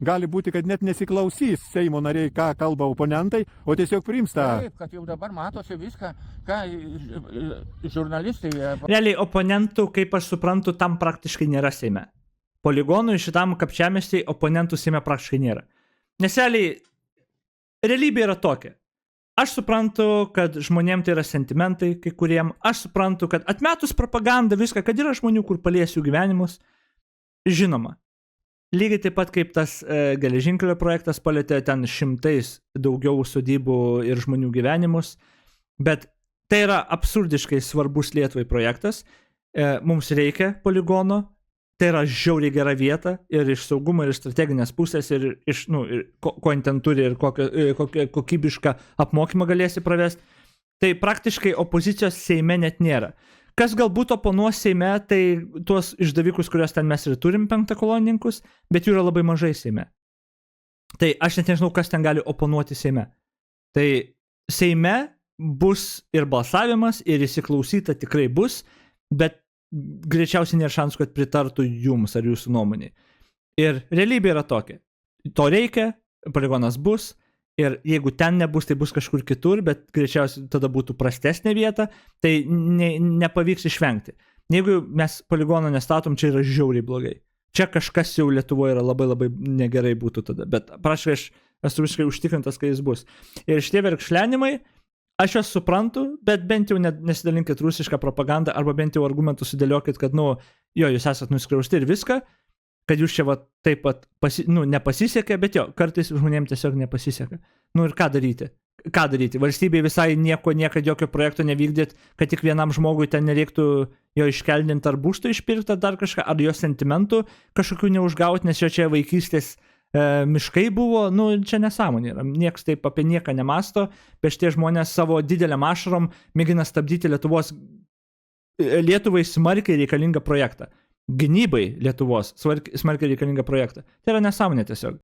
gali būti, kad net nesiklausys Seimo nariai, ką kalba oponentai, o tiesiog priims tą. Taip, kad jau dabar matosi viską, ką žurnalistai... Realiai oponentų, kaip aš suprantu, tam praktiškai nėra Seime. Poligonui šitam kapčiamestį oponentų Seime praktiškai nėra. Nes realiai, realybė yra tokia. Aš suprantu, kad žmonėm tai yra sentimentai, kai kuriem. Aš suprantu, kad atmetus propagandą viską, kad yra žmonių, kur palies jų gyvenimus. Žinoma. Lygiai taip pat kaip tas geležinkelio projektas palietė ten šimtais daugiau sodybų ir žmonių gyvenimus. Bet tai yra absurdiškai svarbus Lietuvai projektas. Mums reikia poligono. Tai yra žiauriai gera vieta ir iš saugumo, ir iš strateginės pusės, ir iš, ir ko ten turi, ir kokią kokybišką apmokymą galėsi pravesti. Tai praktiškai opozicijos Seime net nėra. Kas galbūt oponuos Seime, tai tuos išdavikus, kuriuos ten mes ir turim penktakolonininkus, bet jų yra labai mažai Seime. Tai aš net nežinau, kas ten gali oponuoti Seime. Tai Seime bus ir balsavimas, ir įsiklausyta tikrai bus, bet greičiausiai nėra šansų, kad pritartų jums ar jūsų nuomonė. Ir realybė yra tokia. To reikia, poligonas bus, ir jeigu ten nebus, tai bus kažkur kitur, bet greičiausiai tada būtų prastesnė vieta, tai nepavyks išvengti. Jeigu mes poligoną nestatom, čia yra žiauriai blogai. Čia kažkas jau Lietuvoje yra labai labai negerai būtų tada, bet praškai aš esu visiškai užtikrintas, kai jis bus. Ir šitie verkšlenimai, aš juos suprantu, bet bent jau nesidalinkit rusišką propagandą, arba bent jau argumentų sudėliokit, kad, jūs esat nuskriausti ir viską, kad jūs čia taip pat nepasisekė, bet kartais žmonėms tiesiog nepasisekė. Ir ką daryti? Ką daryti? Valstybei visai niekad jokio projekto nevykdyt, kad tik vienam žmogui ten nereiktų jo iškeldinti ar būsto išpirkti, ar dar kažką, ar jo sentimentų kažkokių neužgauti, nes jo čia vaikystės miškai buvo, čia nesąmonė yra. Niekas taip apie nieką nemasto, bet šitie žmonės savo dideliam ašarom mėgina stabdyti Lietuvai smarkiai reikalingą projektą. Gynybai Lietuvos smarkiai reikalingą projektą. Tai yra nesąmonė tiesiog.